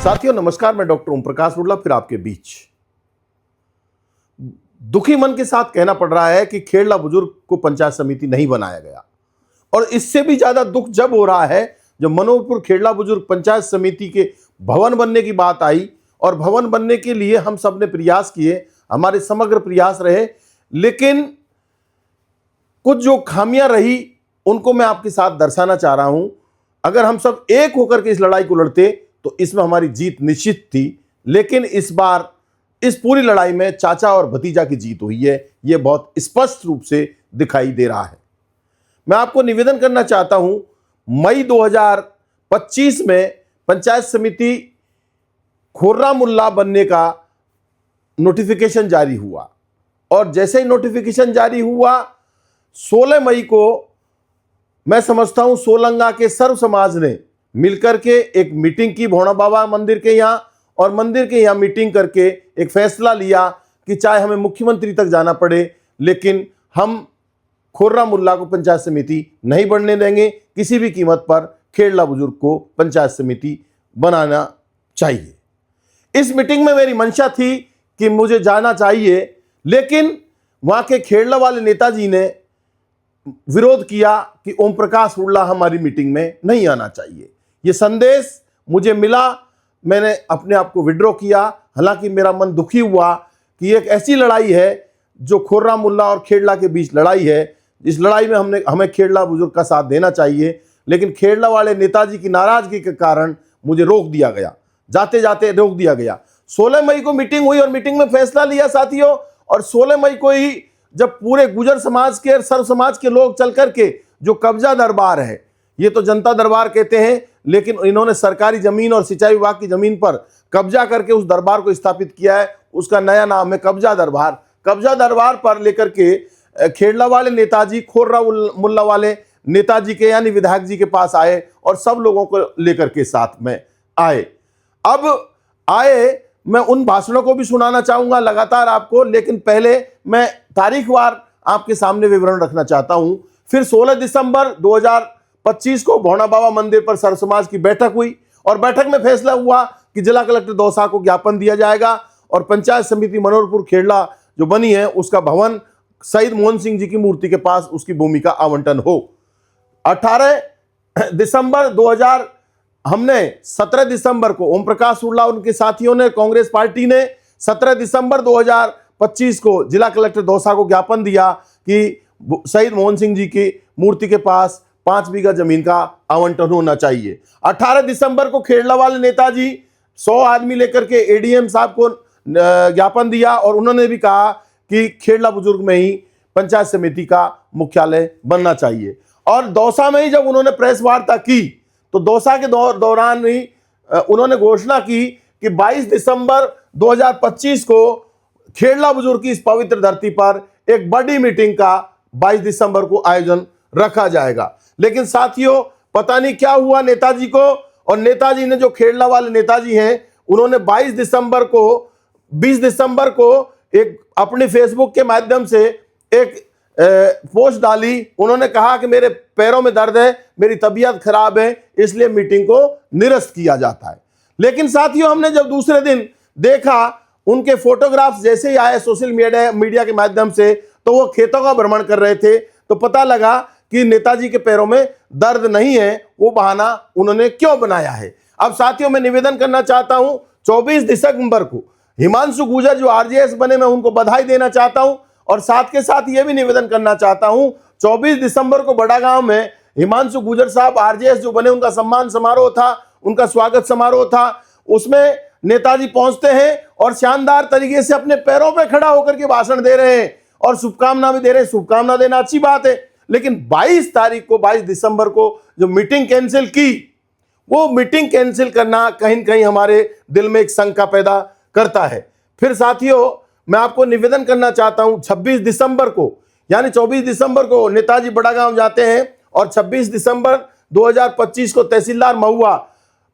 साथियों नमस्कार, मैं डॉक्टर ओम प्रकाश उर्ला फिर आपके बीच। दुखी मन के साथ कहना पड़ रहा है कि खेड़ला बुजुर्ग को पंचायत समिति नहीं बनाया गया, और इससे भी ज्यादा दुख जब हो रहा है जब मनोहरपुर खेड़ला बुजुर्ग पंचायत समिति के भवन बनने की बात आई। और भवन बनने के लिए हम सब ने प्रयास किए, हमारे समग्र प्रयास रहे, लेकिन कुछ जो खामियां रही उनको मैं आपके साथ दर्शाना चाह रहा हूं। अगर हम सब एक होकर के इस लड़ाई को लड़ते तो इसमें हमारी जीत निश्चित थी, लेकिन इस बार इस पूरी लड़ाई में चाचा और भतीजा की जीत हुई है, यह बहुत स्पष्ट रूप से दिखाई दे रहा है। मैं आपको निवेदन करना चाहता हूं, मई 2025 में पंचायत समिति खोर्रा मुल्ला बनने का नोटिफिकेशन जारी हुआ, और जैसे ही नोटिफिकेशन जारी हुआ 16 मई को मैं समझता हूं सोलंगा के सर्व समाज ने मिलकर के एक मीटिंग की भोणा बाबा मंदिर के यहाँ, और मंदिर के यहाँ मीटिंग करके एक फैसला लिया कि चाहे हमें मुख्यमंत्री तक जाना पड़े लेकिन हम खोर्रा मुल्ला को पंचायत समिति नहीं बनने देंगे, किसी भी कीमत पर खेड़ला बुजुर्ग को पंचायत समिति बनाना चाहिए। इस मीटिंग में मेरी मंशा थी कि मुझे जाना चाहिए, लेकिन वहां के खेड़ला वाले नेताजी ने विरोध किया कि ओम प्रकाश उर्ला हमारी मीटिंग में नहीं आना चाहिए। यह संदेश मुझे मिला, मैंने अपने आप को विड्रॉ किया। हालांकि मेरा मन दुखी हुआ कि एक ऐसी लड़ाई है जो खोर्रा मुल्ला और खेड़ला के बीच लड़ाई है, इस लड़ाई में हमें खेड़ला बुजुर्ग का साथ देना चाहिए, लेकिन खेड़ला वाले नेताजी की नाराजगी के कारण मुझे रोक दिया गया, जाते जाते रोक दिया गया। 16 मई को मीटिंग हुई और मीटिंग में फैसला लिया साथियों, और 16 मई को ही जब पूरे गुजर समाज के सर्व समाज के लोग चल करके जो कब्जा दरबार है, ये तो जनता दरबार कहते हैं, लेकिन इन्होंने सरकारी जमीन और सिंचाई विभाग की जमीन पर कब्जा करके उस दरबार को स्थापित किया है। उसका नया नाम है कब्जा दरबार। कब्जा दरबार पर लेकर के खेड़ला वाले नेताजी खोर्रा मुल्ला वाले नेताजी के यानी विधायक जी के पास आए और सब लोगों को लेकर के साथ में आए। अब आए, मैं उन भाषणों को भी सुनाना चाहूंगा लगातार आपको, लेकिन पहले मैं तारीखवार आपके सामने विवरण रखना चाहता हूं। फिर 16 दिसंबर 2025 को भोणा बाबा मंदिर पर सर्व समाज की बैठक हुई, और बैठक में फैसला हुआ कि जिला कलेक्टर दौसा को ज्ञापन दिया जाएगा और पंचायत समिति मनोहरपुर खेड़ला जो बनी है उसका भवन शहीद मोहन सिंह जी की मूर्ति के पास उसकी भूमि का आवंटन हो। 18 दिसंबर 2000 हमने 17 दिसंबर को ओम प्रकाश उर्ला उनके साथियों ने, कांग्रेस पार्टी ने 17 दिसंबर 2025 को जिला कलेक्टर दौसा को ज्ञापन दिया कि शहीद मोहन सिंह जी की मूर्ति के पास 5 बीघा जमीन का आवंटन होना चाहिए। 18 दिसंबर को खेड़ला वाले नेताजी 100 आदमी लेकर के एडीएम साहब को ज्ञापन दिया, और उन्होंने भी कहा कि खेड़ला बुजुर्ग में ही पंचायत समिति का मुख्यालय बनना चाहिए। और दौसा में ही जब उन्होंने प्रेस वार्ता की तो दौसा के दौरान ही उन्होंने घोषणा की कि 22 दिसंबर 2025 को खेड़ला बुजुर्ग की इस पवित्र धरती पर एक बड़ी मीटिंग का 22 दिसंबर को आयोजन रखा जाएगा। लेकिन साथियों पता नहीं क्या हुआ नेताजी को, और नेताजी ने, जो खेड़ला वाले नेताजी हैं, उन्होंने 20 दिसंबर को एक अपने फेसबुक के माध्यम से एक पोस्ट डाली। उन्होंने कहा कि मेरे पैरों में दर्द है, मेरी तबीयत खराब है, इसलिए मीटिंग को निरस्त किया जाता है। लेकिन साथियों हमने जब दूसरे दिन देखा उनके फोटोग्राफ्स जैसे ही आए सोशल मीडिया के माध्यम से, तो वो खेतों का भ्रमण कर रहे थे, तो पता लगा कि नेताजी के पैरों में दर्द नहीं है। वो बहाना उन्होंने क्यों बनाया है। अब साथियों मैं निवेदन करना चाहता हूं, 24 दिसंबर को हिमांशु गुर्जर जो आरजेएस बने, मैं उनको बधाई देना चाहता हूं, और साथ के साथ यह भी निवेदन करना चाहता हूं 24 दिसंबर को बड़ा गांव में हिमांशु गुर्जर साहब आरजेएस जो बने, उनका सम्मान समारोह था, उनका स्वागत समारोह था। उसमें नेताजी पहुंचते हैं और शानदार तरीके से अपने पैरों पे खड़ा होकर के भाषण दे रहे हैं और शुभकामना भी दे रहे हैं। शुभकामना देना अच्छी बात है, लेकिन 22 दिसंबर को जो मीटिंग कैंसिल की, वो मीटिंग कैंसिल करना कहीं न कहीं हमारे दिल में एक शंका पैदा करता है। फिर साथियों मैं आपको निवेदन करना चाहता हूं, 26 दिसंबर को यानी 24 दिसंबर को नेताजी बड़ा गांव जाते हैं, और 26 दिसंबर 2025 को तहसीलदार महुआ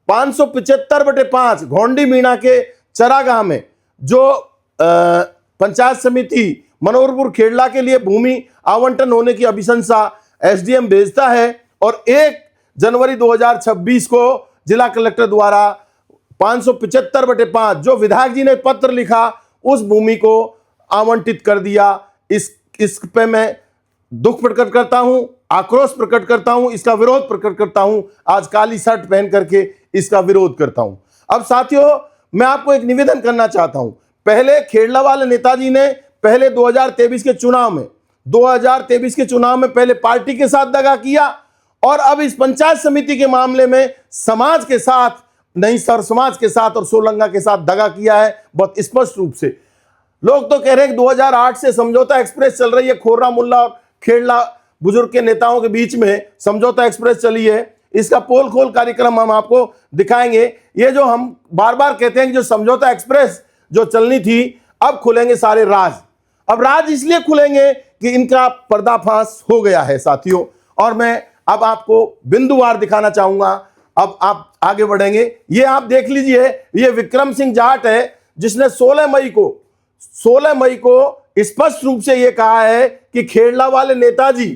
575/5 घोंडी मीणा के चरागाह में जो पंचायत समिति मनोहरपुर खेड़ला के लिए भूमि आवंटन होने की अभिशंसा एसडीएम भेजता है, और 1 जनवरी 2026 को जिला कलेक्टर द्वारा 575/5 जो विधायक जी ने पत्र लिखा, उस भूमि को आवंटित कर दिया। इस पे मैं दुख प्रकट करता हूं, आक्रोश प्रकट करता हूं, इसका विरोध प्रकट करता हूं। आज काली शर्ट पहन करके इसका विरोध करता हूं। अब साथियों, मैं आपको एक निवेदन करना चाहता हूं। पहले खेड़ला वाले नेताजी ने पहले 2023 के चुनाव में पहले पार्टी के साथ दगा किया, और अब इस पंचायत समिति के मामले में समाज के साथ नहीं, सर समाज के साथ और सोलंगा के साथ दगा किया है बहुत स्पष्ट रूप से। लोग तो कह रहे हैं कि 2008 से समझौता एक्सप्रेस चल रही है, खोर्रा मुल्ला और खेड़ला बुजुर्ग के नेताओं के बीच में समझौता एक्सप्रेस चली है। इसका पोल खोल कार्यक्रम हम आपको दिखाएंगे। ये जो हम बार बार कहते हैं कि जो समझौता एक्सप्रेस जो चलनी थी, अब खुलेंगे सारे राज। अब राज इसलिए खुलेंगे कि इनका पर्दाफाश हो गया है साथियों। और मैं अब आपको बिंदुवार दिखाना चाहूंगा। अब आप आगे बढ़ेंगे, ये आप देख लीजिए, ये विक्रम सिंह जाट है जिसने 16 मई को स्पष्ट रूप से यह कहा है कि खेड़ला वाले नेताजी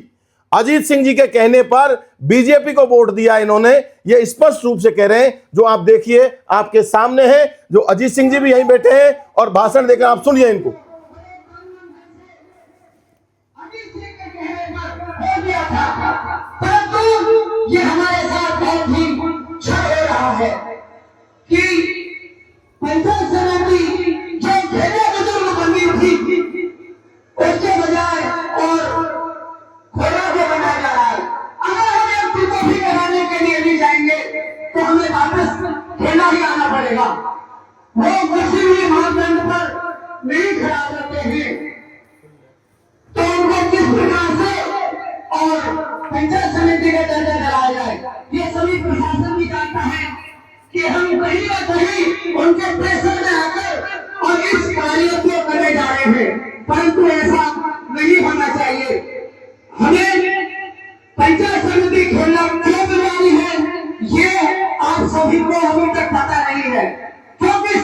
अजीत सिंह जी के कहने पर बीजेपी को वोट दिया इन्होंने। ये स्पष्ट रूप से कह रहे हैं, जो आप देखिए आपके सामने है, जो अजीत सिंह जी भी यहीं बैठे हैं और भाषण देकर आप सुनिए इनको। परंतु ये हमारे साथ बहुत ही छल हो रहा है कि पंचायत समिति जो खेड़े बुजुर्ग बनी थी, उसके बजाय और खोरा को बनाया जा रहा है। अगर हम एक फोटोग्राफी कराने के लिए भी जाएंगे तो हमें वापस खेड़ा ही आना पड़ेगा। वो किसी भी मानदंड पर नहीं खड़ा करते हैं, तो उनको किस प्रकार से और पंचायत समिति का दर्जा दिलाया जाए, ये सभी प्रशासन भी जानता है कि हम कहीं ना कहीं उनके प्रेशर में आकर और इस कार्य को करने जा रहे हैं। परंतु ऐसा नहीं होना चाहिए। हमें पंचायत समिति खेलना क्यों बुलाई है, ये आप सभी को अभी तक पता नहीं है। क्योंकि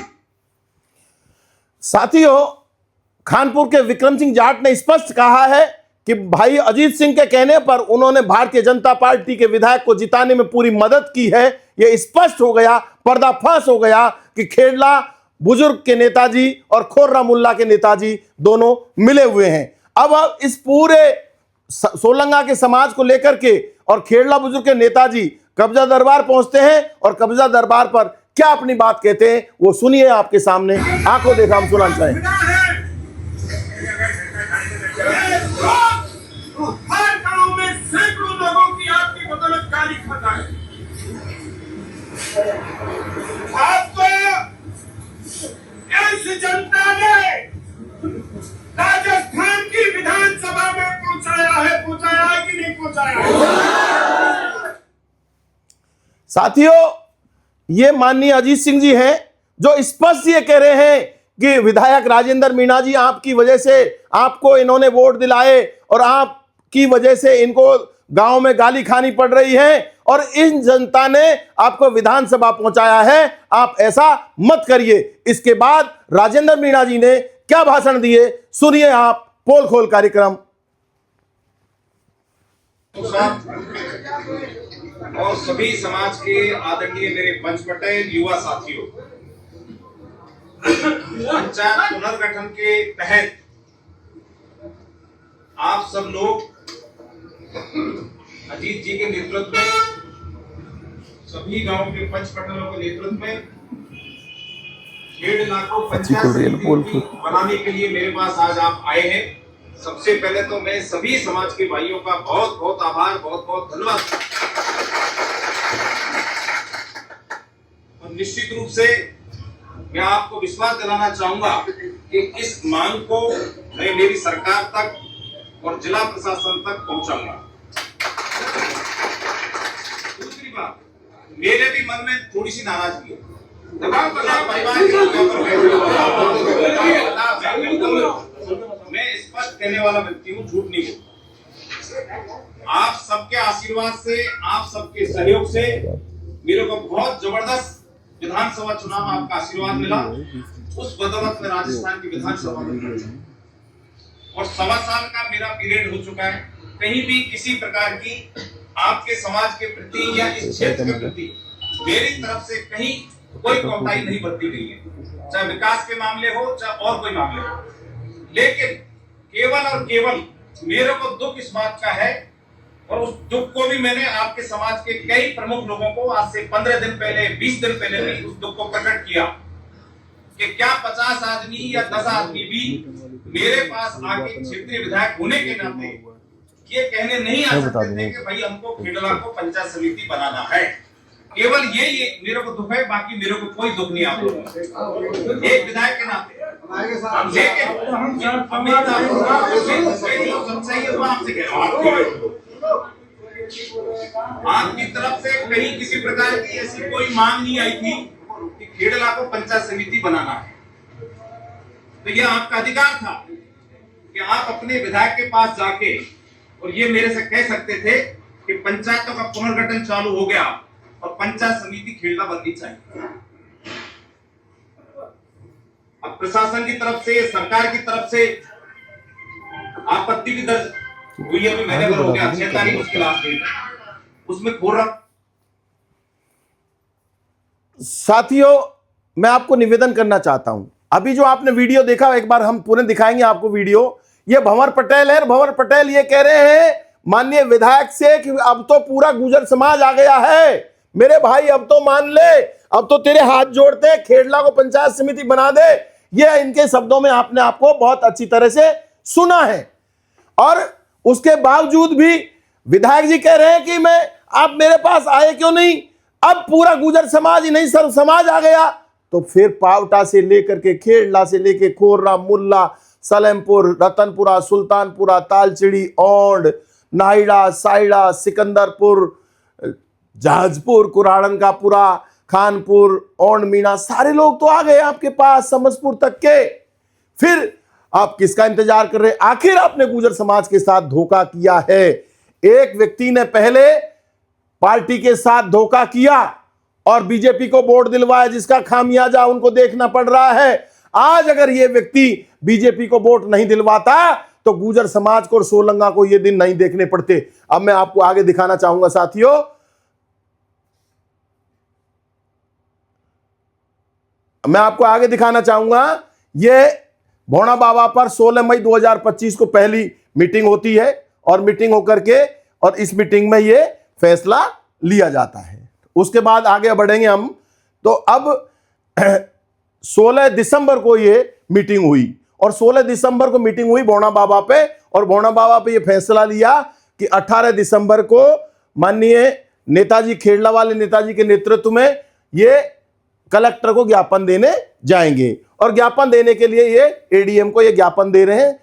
साथियों, खानपुर के विक्रम सिंह जाट ने स्पष्ट कहा है कि भाई अजीत सिंह के कहने पर उन्होंने भारतीय जनता पार्टी के विधायक को जिताने में पूरी मदद की है। यह स्पष्ट हो गया, पर्दाफाश हो गया कि खेड़ला बुजुर्ग के नेताजी और खोर्रा मुल्ला के नेताजी दोनों मिले हुए हैं। अब इस पूरे सोलंगा के समाज को लेकर के और खेड़ला बुजुर्ग के नेताजी कब्जा दरबार पहुंचते हैं, और कब्जा दरबार पर क्या अपनी बात कहते हैं वो सुनिए आपके सामने। आंखों देखा हम सुनाना चाहें। हर गांव में सैकड़ों लोगों की आपकी बदौलत गाली खाता है। आपको इस जनता ने राजस्थान की विधानसभा में पहुंचाया है कि नहीं पहुंचाया है? साथियों, ये माननीय अजीत सिंह जी हैं जो स्पष्ट ये कह रहे हैं कि विधायक राजेंद्र मीणा जी आपकी वजह से आपको इन्होंने वोट दिलाए और आपकी वजह से इनको गांव में गाली खानी पड़ रही है, और इन जनता ने आपको विधानसभा पहुंचाया है, आप ऐसा मत करिए। इसके बाद राजेंद्र मीणा जी ने क्या भाषण दिए, सुनिए आप पोल खोल कार्यक्रम। और सभी समाज के आदरणीय मेरे पंचपटेल युवा साथियों, पंचायत पुनर्गठन के तहत आप सब लोग अजीत जी के नेतृत्व में, सभी गांव के पंचपटेलों के नेतृत्व में खेड़ला को पंचायत समिति बनाने के लिए मेरे पास आज आप आए हैं। सबसे पहले तो मैं सभी समाज के भाइयों का बहुत बहुत आभार, बहुत बहुत धन्यवाद। और निश्चित रूप से मैं आपको विश्वास दिलाना चाहूंगा कि इस मांग को मैं मेरी सरकार तक और जिला प्रशासन तक पहुंचाऊंगा। दूसरी बात, मेरे भी मन में थोड़ी सी नाराजगी है। मैं स्पष्ट कहने वाला व्यक्ति हूँ, झूठ नहीं बोलता। आप सबके आशीर्वाद से, आप सबके सहयोग से मेरे को बहुत जबरदस्त विधानसभा चुनाव में आपका आशीर्वाद मिला। उस बदौलत में राजस्थान की विधानसभा में और 1.25 साल का मेरा पीरियड हो चुका है। कहीं भी किसी प्रकार की आपके समाज के प्रति या इस क्षेत्र के प्रति मेरी तरफ से कहीं कोई कोताही नहीं बरती गई है, चाहे विकास के मामले हो चाहे और कोई मामले हो। लेकिन केवल और केवल मेरे को दुख इस बात का है, और उस दुख को भी मैंने आपके समाज के कई प्रमुख लोगों को आज से 15 दिन पहले 20 दिन पहले भी उस दुख को प्रकट किया कि क्या 50 आदमी या 10 आदमी भी मेरे पास आके क्षेत्रीय विधायक होने के नाते ये कहने नहीं आ सकते थे कि भाई हमको खेड़ला को पंचायत समिति बनाना है। केवल ये मेरे को दुख है, बाकी मेरे को कोई दुख नहीं आता एक विधायक के नाते। आपकी तरफ से कहीं किसी प्रकार की ऐसी कोई मांग नहीं आई थी कि खेड़ला को पंचायत समिति बनाना है, तो यह आपका अधिकार था कि आप अपने विधायक के पास जाके और ये मेरे से कह सकते थे कि पंचायतों का पुनर्गठन चालू हो गया और पंचायत समिति खेड़ला बननी चाहिए। अब प्रशासन की तरफ से, सरकार की तरफ से आपत्ति भी दर्ज हुई है, महीने भर हो गया, 6 तारीख उसकी लास्ट डेट, उसमें खोर रहा। साथियों, मैं आपको निवेदन करना चाहता हूं, अभी जो आपने वीडियो देखा, एक बार हम पूरे दिखाएंगे आपको वीडियो। ये भंवर पटेल है, भंवर पटेल ये कह रहे हैं माननीय विधायक से कि अब तो पूरा गुर्जर समाज आ गया है, मेरे भाई अब तो मान ले, अब तो तेरे हाथ जोड़ते, खेड़ला को पंचायत समिति बना दे। ये इनके शब्दों में आपने आपको बहुत अच्छी तरह से सुना है। और उसके बावजूद भी विधायक जी कह रहे हैं कि मैं, आप मेरे पास आए क्यों नहीं, अब पूरा गुर्जर समाज ही नहीं सर्व समाज आ गया। तो फिर पावटा से लेकर के खेड़ला से लेकर खोर्रा, मुल्ला, सलेमपुर, रतनपुरा, सुल्तानपुरा, तालचिड़ी, औंड, नाइडा, साइडा, सिकंदरपुर, जहाजपुर, कुराड़न का पुरा, खानपुर, औंड मीना, सारे लोग तो आ गए आपके पास, समसपुर तक के। फिर आप किसका इंतजार कर रहे हैं? आखिर आपने गुर्जर समाज के साथ धोखा किया है। एक व्यक्ति ने पहले पार्टी के साथ धोखा किया और बीजेपी को वोट दिलवाया, जिसका खामियाजा उनको देखना पड़ रहा है। आज अगर ये व्यक्ति बीजेपी को वोट नहीं दिलवाता तो गुर्जर समाज को और सोलंगा को ये दिन नहीं देखने पड़ते। अब मैं आपको आगे दिखाना चाहूंगा साथियों, मैं आपको आगे दिखाना चाहूंगा, ये भोणा बाबा पर 16 मई 2025 को पहली मीटिंग होती है और मीटिंग होकर के और इस मीटिंग में ये फैसला लिया जाता है। उसके बाद आगे बढ़ेंगे हम। तो अब 16 दिसंबर को ये मीटिंग हुई और 16 दिसंबर को मीटिंग हुई भोणा बाबा पे, और भोणा बाबा पे ये फैसला लिया कि 18 दिसंबर को माननीय नेताजी, खेड़ला वाले नेताजी के नेतृत्व में ये कलेक्टर को ज्ञापन देने जाएंगे। और ज्ञापन देने के लिए ये एडीएम को ये ज्ञापन दे रहे हैं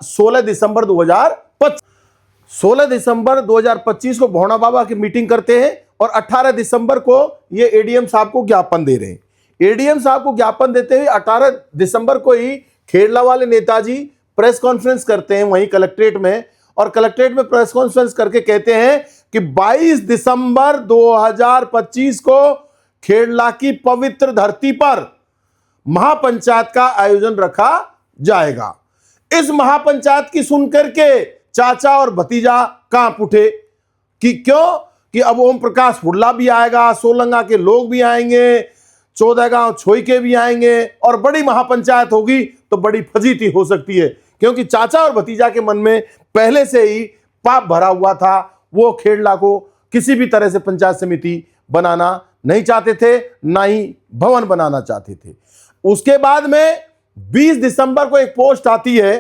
16 दिसंबर 2025। 16 दिसंबर 2025 को भोणा बाबा की मीटिंग करते हैं और 18 दिसंबर को ये एडीएम साहब को ज्ञापन दे रहे हैं। एडीएम साहब को ज्ञापन देते हुए 18 दिसंबर को ही खेड़ला वाले नेताजी प्रेस कॉन्फ्रेंस करते हैं वहीं कलेक्ट्रेट में, और कलेक्ट्रेट में प्रेस कॉन्फ्रेंस करके कहते हैं कि 22 दिसंबर 2025 को खेड़ला की पवित्र धरती पर महापंचायत का आयोजन रखा जाएगा। इस महापंचायत की सुनकर के चाचा और भतीजा कांप उठे कि क्यों, कि अब ओम प्रकाश हुड्डा भी आएगा, सोलंगा के लोग भी आएंगे, 14 गांव छोई के भी आएंगे और बड़ी महापंचायत होगी। तो बड़ी फजीती हो सकती है, क्योंकि चाचा और भतीजा के मन में पहले से ही पाप भरा हुआ था। वो खेड़ला को किसी भी तरह से पंचायत समिति बनाना नहीं चाहते थे, ना ही भवन बनाना चाहते थे। उसके बाद में 20 दिसंबर को एक पोस्ट आती है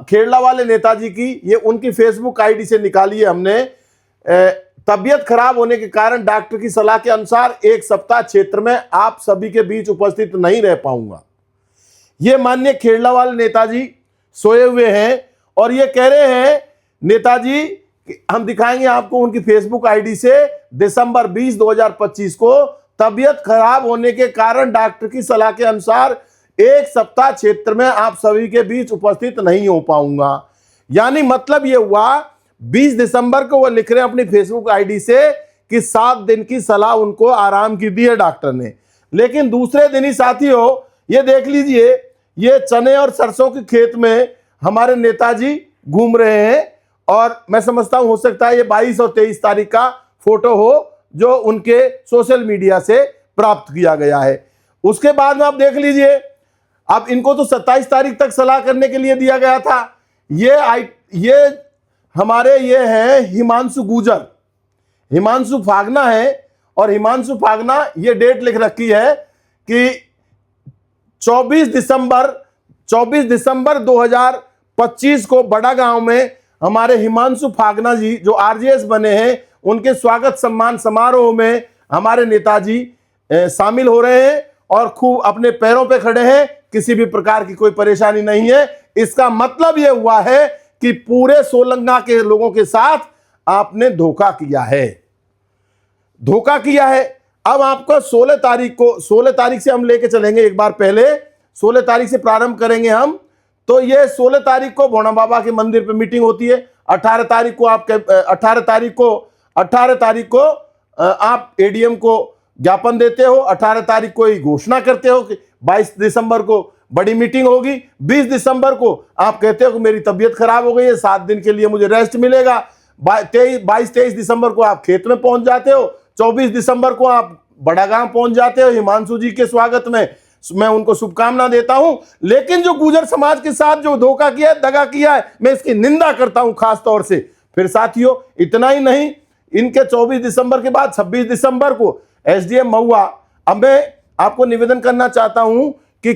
खेड़ला वाले नेताजी की, ये उनकी फेसबुक आईडी से निकाली है हमने। तबीयत खराब होने के कारण डॉक्टर की सलाह के अनुसार 1 सप्ताह क्षेत्र में आप सभी के बीच उपस्थित नहीं रह पाऊंगा। ये माननीय खेड़ला वाले नेताजी सोए हुए हैं और ये कह रहे हैं नेताजी, हम दिखाएंगे आपको उनकी फेसबुक आईडी से, दिसंबर 20 2025 को तबीयत खराब होने के कारण डॉक्टर की सलाह के अनुसार 1 सप्ताह क्षेत्र में आप सभी के बीच उपस्थित नहीं हो पाऊंगा। यानी मतलब ये हुआ 20 दिसंबर को वो लिख रहे हैं अपनी फेसबुक आईडी से कि 7 दिन की सलाह उनको आराम की दी है डॉक्टर ने। लेकिन दूसरे दिन ही साथियों ये देख लीजिए, ये चने और सरसों के खेत में हमारे नेताजी घूम रहे हैं और मैं समझता हूं हो सकता है ये 22 और 23 तारीख का फोटो हो जो उनके सोशल मीडिया से प्राप्त किया गया है। उसके बाद में आप देख लीजिए, अब इनको तो 27 तारीख तक सलाह करने के लिए दिया गया था। ये हमारे ये हैं हिमांशु गुजर, हिमांशु फागना है, और हिमांशु फागना ये डेट लिख रखी है कि 24 दिसंबर 2025 को बड़ा गांव में हमारे हिमांशु फागना जी जो आरजेएस बने हैं, उनके स्वागत सम्मान समारोह में हमारे नेताजी शामिल हो रहे हैं और खूब अपने पैरों पे खड़े हैं, किसी भी प्रकार की कोई परेशानी नहीं है। इसका मतलब यह हुआ है कि पूरे सोलंगा के लोगों के साथ आपने धोखा किया है, धोखा किया है। अब आपको 16 तारीख से हम लेके चलेंगे, एक बार पहले 16 तारीख से प्रारंभ करेंगे हम। तो ये 16 तारीख को भोणा बाबा के मंदिर पे मीटिंग होती है। 18 तारीख को आप एडीएम को ज्ञापन देते हो, 18 तारीख को ही घोषणा करते हो कि 22 दिसंबर को बड़ी मीटिंग होगी। 20 दिसंबर को आप कहते हो कि मेरी तबीयत खराब हो गई है, 7 दिन के लिए मुझे रेस्ट मिलेगा। 22-23 दिसंबर को आप खेत में पहुंच जाते हो। 24 दिसंबर को आप बड़ा गांव पहुंच जाते हो हिमांशु जी के स्वागत में। मैं उनको शुभकामना देता हूं। लेकिन जो गुर्जर समाज के साथ जो धोखा किया है, दगा किया है, मैं इसकी निंदा करता हूं खास तौर से। फिर साथियों, इतना ही नहीं, इनके 24 दिसंबर के बाद 26 दिसंबर को एसडीएम महुआ, अब मैं आपको निवेदन करना चाहता हूं कि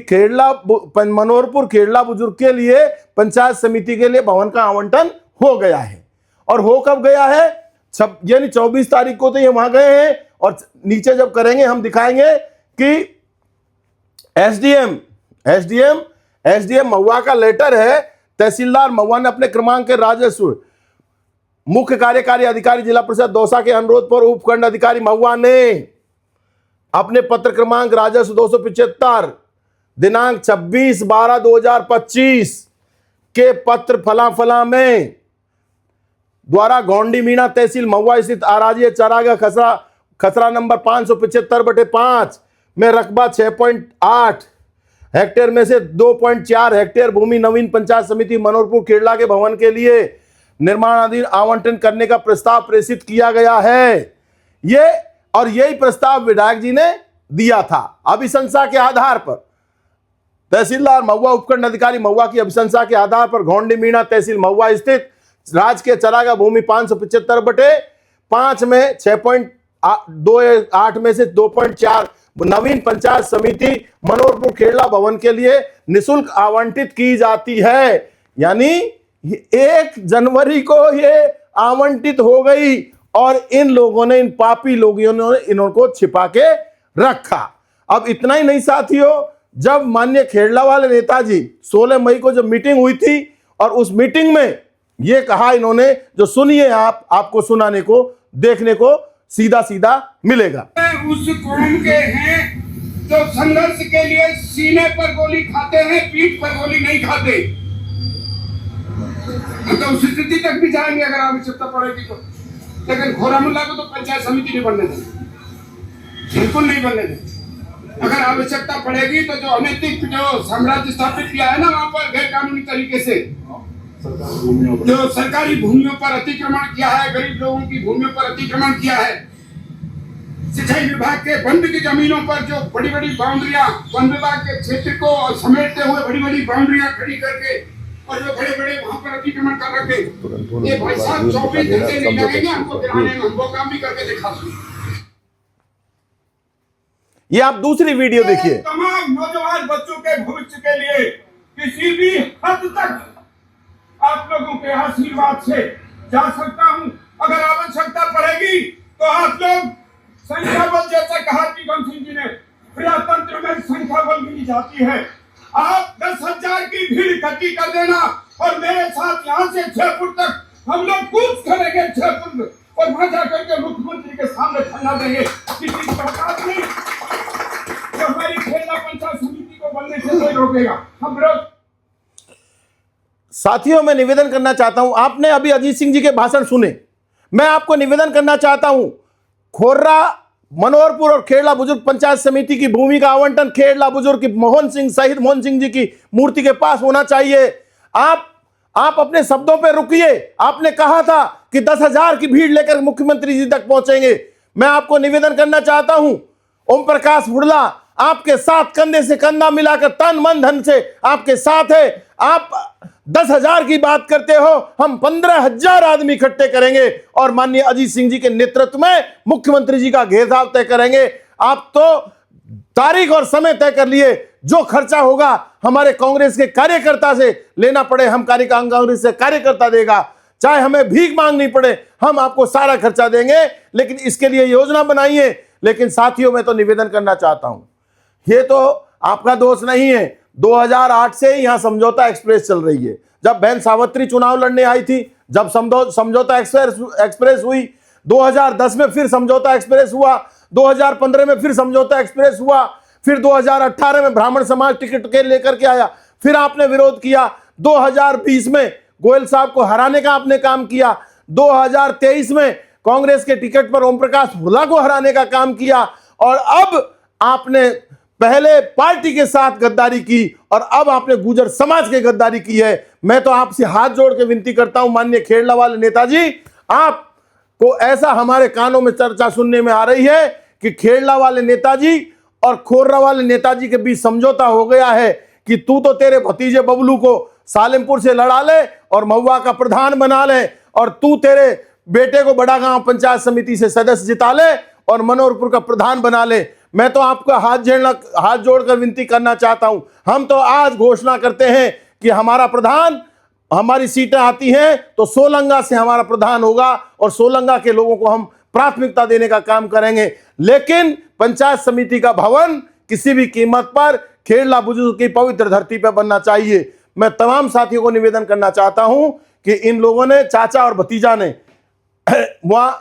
मनोहरपुर खेड़ला बुजुर्ग के लिए पंचायत समिति के लिए भवन का आवंटन हो गया है। और हो कब गया है? यानी 24 तारीख को तो ये वहां गए हैं। और नीचे जब करेंगे हम दिखाएंगे कि एसडीएम महुआ का लेटर है। तहसीलदार महुआ ने अपने क्रमांक के राजस्व मुख्य कार्यकारी अधिकारी जिला परिषद दौसा के अनुरोध पर उपखंड अधिकारी महुआ ने अपने पत्र क्रमांक राजस्व 275 दिनांक 26/12/2025 के पत्र फला में द्वारा गौंडी मीणा तहसील महुआ स्थित आराजी चरागा खसरा नंबर 575/5 में रकबा 6.8 हेक्टेयर में से 2.4 हेक्टेयर भूमि नवीन पंचायत समिति मनोहरपुर खेड़ला के भवन के लिए निर्माणाधीन आवंटन करने का प्रस्ताव प्रेषित किया गया है। यही प्रस्ताव विधायक जी ने दिया था। अभिशंसा के आधार पर तहसीलदार महुआ उपखंड अधिकारी महुआ की अभिशंसा के आधार पर गौंडी मीणा तहसील महुआ स्थित राज के चरागा भूमि 575/5 में 6.28 में से 2.4 नवीन पंचायत समिति मनोहरपुर खेड़ला भवन के लिए निःशुल्क आवंटित की जाती है। यानी 1 जनवरी को ये आवंटित हो गई और इन लोगों ने, इन पापी लोगों ने इनको छिपा के रखा। अब इतना ही नहीं साथियों, जब माननीय खेड़ला वाले नेताजी 16 मई को जब मीटिंग हुई थी और उस मीटिंग में ये कहा इन्होंने, जो सुनिए आपको सुनाने को देखने को सीधा मिलेगा। उस कौम के हैं जो संघर्ष के लिए सीने पर गोली खाते हैं, पीठ पर गोली नहीं खाते। तो उस स्थिति तक भी जाएंगे अगर आवश्यकता पड़ेगी तो। लेकिन घोरामुल्ला को तो पंचायत समिति नहीं बनने देंगे, बिल्कुल नहीं बनने देंगे। अगर आवश्यकता पड़ेगी तो जो अनैतिक जो साम्राज्य स्थापित किया है ना वहां पर गैर कानूनी तरीके से जो सरकारी भूमियों पर अतिक्रमण किया है, गरीब लोगों की भूमियों पर अतिक्रमण किया है, सिंचाई विभाग के वन की जमीनों पर जो बड़ी बाउंड्रियां वन विभाग के क्षेत्र को समेटते हुए बड़ी बाउंड्रियां खड़ी करके और जो बड़े वहां पर अतिक्रमण कर रखे, ये भाई साहब 24 घंटे नहीं लगेंगे हमको गिराने में, हम वो काम भी करके दिखा देंगे। ये आप दूसरी वीडियो देखिए। तमाम नौजवान बच्चों के भविष्य के लिए किसी भी हद तक आप लोगों के आशीर्वाद से जा सकता हूं। अगर आवश्यकता पड़ेगी तो आप लोग संख्या बल, जैसा कहा टीकम सिंह जी ने, प्रजातंत्र में संख्या बल मिली जाती है। आप 10,000 की भीड़ इकट्ठी कर देना और मेरे साथ यहाँ से जयपुर तक हम लोग कूच करेंगे जयपुर और वहां जाकर के मुख्यमंत्री के सामने धरना देंगे। किसी सरकार नहीं जो हमारी खेड़ला पंचायत समिति को बनने से नहीं रोकेगा। हम लोग साथियों, मैं निवेदन करना चाहता हूं, आपने अभी अजीत सिंह जी के भाषण सुने। मैं आपको निवेदन करना चाहता हूं, खोर्रा, मनोहरपुर और खेड़ला बुजुर्ग पंचायत समिति की भूमि का आवंटन खेड़ला बुजुर्ग की शहीद मोहन सिंह जी की मूर्ति के पास होना चाहिए। आप अपने शब्दों पे रुकिए। आपने कहा था कि 10,000 की भीड़ लेकर मुख्यमंत्री जी तक पहुंचेंगे। मैं आपको निवेदन करना चाहता हूं ओम प्रकाश हुड्डा आपके साथ कंधे से कंधा मिलाकर तन मन धन से आपके साथ है। आप 10,000 की बात करते हो, हम 15,000 आदमी इकट्ठे करेंगे और माननीय अजीत सिंह जी के नेतृत्व में मुख्यमंत्री जी का घेराव तय करेंगे। आप तो तारीख और समय तय कर लिए, जो खर्चा होगा हमारे कांग्रेस के कार्यकर्ता से लेना पड़े, हम कांग्रेस से कार्यकर्ता देगा, चाहे हमें भीख मांगनी पड़े, हम आपको सारा खर्चा देंगे, लेकिन इसके लिए योजना बनाइए। लेकिन साथियों, मैं तो निवेदन करना चाहता हूं, ये तो आपका दोष नहीं है। 2008 से यहां समझौता एक्सप्रेस चल रही है। जब बहन सावित्री चुनाव लड़ने आई थी, जब समझौता एक्सप्रेस हुई, 2010 में फिर समझौता एक्सप्रेस हुआ, 2015 में फिर समझौता एक्सप्रेस हुआ, फिर 2018 में ब्राह्मण समाज टिकट के लेकर के आया, फिर आपने विरोध किया। 2020 में गोयल साहब को हराने का आपने काम किया। 2023 में कांग्रेस के टिकट पर ओम प्रकाश हुड्डा को हराने का काम किया, और अब आपने पहले पार्टी के साथ गद्दारी की और अब आपने गुर्जर समाज के गद्दारी की है। मैं तो आपसे हाथ जोड़ के विनती करता हूं, माननीय खेड़ला वाले नेताजी, आपको ऐसा हमारे कानों में चर्चा सुनने में आ रही है कि खेड़ला वाले नेताजी और खोर्रा वाले नेताजी के बीच समझौता हो गया है कि तू तो तेरे भतीजे बबलू को सालेमपुर से लड़ा ले और महुआ का प्रधान बना ले, और तू तेरे बेटे को बड़ा गांव पंचायत समिति से सदस्य जिता ले और मनोहरपुर का प्रधान बना ले। मैं तो आपका हाथ जोड़कर विनती करना चाहता हूं, हम तो आज घोषणा करते हैं कि हमारा प्रधान, हमारी सीटें आती हैं तो सोलंगा से हमारा प्रधान होगा और सोलंगा के लोगों को हम प्राथमिकता देने का काम करेंगे। लेकिन पंचायत समिति का भवन किसी भी कीमत पर खेड़ला बुजुर्ग की पवित्र धरती पर बनना चाहिए। मैं तमाम साथियों को निवेदन करना चाहता हूं कि इन लोगों ने, चाचा और भतीजा ने, वहां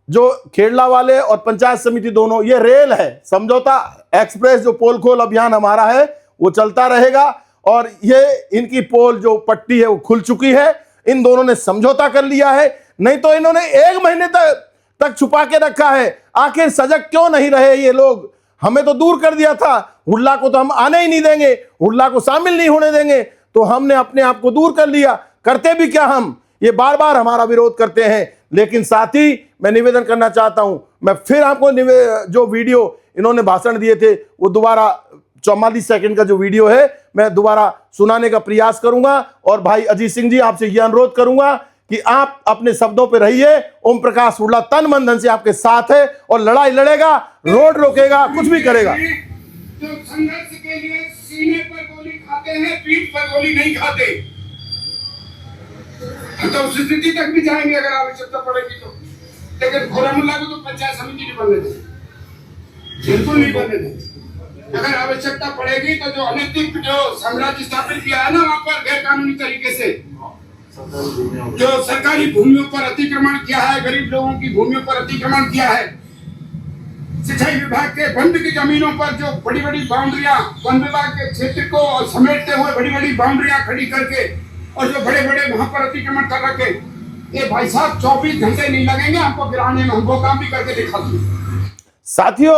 जो खेड़ला वाले और पंचायत समिति दोनों, ये रेल है, समझौता एक्सप्रेस जो पोल खोल अभियान हमारा है वो चलता रहेगा, और ये इनकी पोल जो पट्टी है वो खुल चुकी है। इन दोनों ने समझौता कर लिया है, नहीं तो इन्होंने 1 महीने तक छुपा के रखा है। आखिर सजग क्यों नहीं रहे ये लोग? हमें तो दूर कर दिया था, हुड्डा को तो हम आने ही नहीं देंगे, हुड्डा को शामिल नहीं होने देंगे, तो हमने अपने आप को दूर कर लिया। करते भी क्या हम, ये बार बार हमारा विरोध करते हैं। लेकिन साथ ही मैं निवेदन करना चाहता हूं, मैं फिर आपको जो वीडियो इन्होंने भाषण दिए थे वो दोबारा 44 सेकंड का जो वीडियो है मैं दोबारा सुनाने का प्रयास करूंगा। और भाई अजीत सिंह जी, आपसे यह अनुरोध करूंगा कि आप अपने शब्दों पे रहिए। ओम प्रकाश हुड्डा तन मन धन से आपके साथ है और लड़ाई लड़ेगा, रोड रोकेगा, कुछ भी करेगा। जो संघर्ष के लिए सीने पर गोली खाते हैं, पीठ पर गोली नहीं खाते, तो उस स्थिति तक भी जाएंगे अगर आवश्यकता पड़ेगी तो। लेकिन खोरामुल्ला को तो पंचायत समिति नहीं बनने देंगे, बिल्कुल नहीं बनने देंगे। अगर आवश्यकता पड़ेगी तो जो अनैतिक जो साम्राज्य स्थापित किया है ना वहां पर गैर कानूनी तरीके से, जो सरकारी भूमियों पर अतिक्रमण किया है, गरीब लोगों की भूमियों पर अतिक्रमण किया है, सिंचाई विभाग के बंद की जमीनों पर जो बड़ी बड़ी बाउंड्रियां, वन विभाग के क्षेत्र को समेटते हुए बड़ी बड़ी बाउंड्रियां खड़ी करके और जो बड़े बड़े वहां पर अतिक्रमण कर रखे, ये भाई साहब 24 घंटे नहीं लगेंगे हमको गिराने में, हम वो काम भी करके दिखा दूं। साथियों,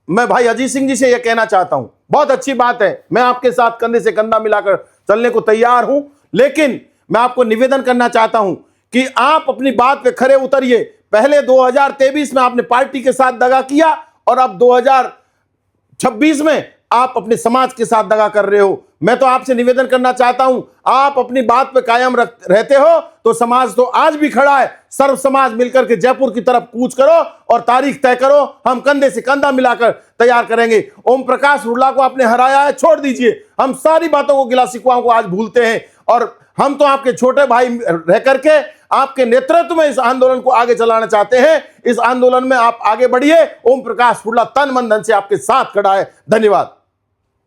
मैं भाई अजीत सिंह जी से यह कहना चाहता हूं, बहुत अच्छी बात है, मैं आपके साथ कंधे से कंधा मिलाकर चलने को तैयार हूं, लेकिन मैं आपको निवेदन करना चाहता हूं कि आप अपनी बात पे खरे उतरिए। पहले 2023 में आपने पार्टी के साथ दगा किया और अब 2026 में आप अपने समाज के साथ दगा कर रहे हो। मैं तो आपसे निवेदन करना चाहता हूं, आप अपनी बात पे कायम रहते हो तो समाज तो आज भी खड़ा है। सर्व समाज मिलकर के जयपुर की तरफ कूच करो और तारीख तय करो, हम कंधे से कंधा मिलाकर तैयार करेंगे। ओम प्रकाश हुड्डा को आपने हराया है, छोड़ दीजिए, हम सारी बातों को, गिला शिकवाओं को आज भूलते हैं, और हम तो आपके छोटे भाई रह करके आपके नेतृत्व में इस आंदोलन को आगे चलाना चाहते हैं। इस आंदोलन में आप आगे बढ़िए। ओम प्रकाश हुड्डा तन मन धन से आपके साथ खड़ा है। धन्यवाद।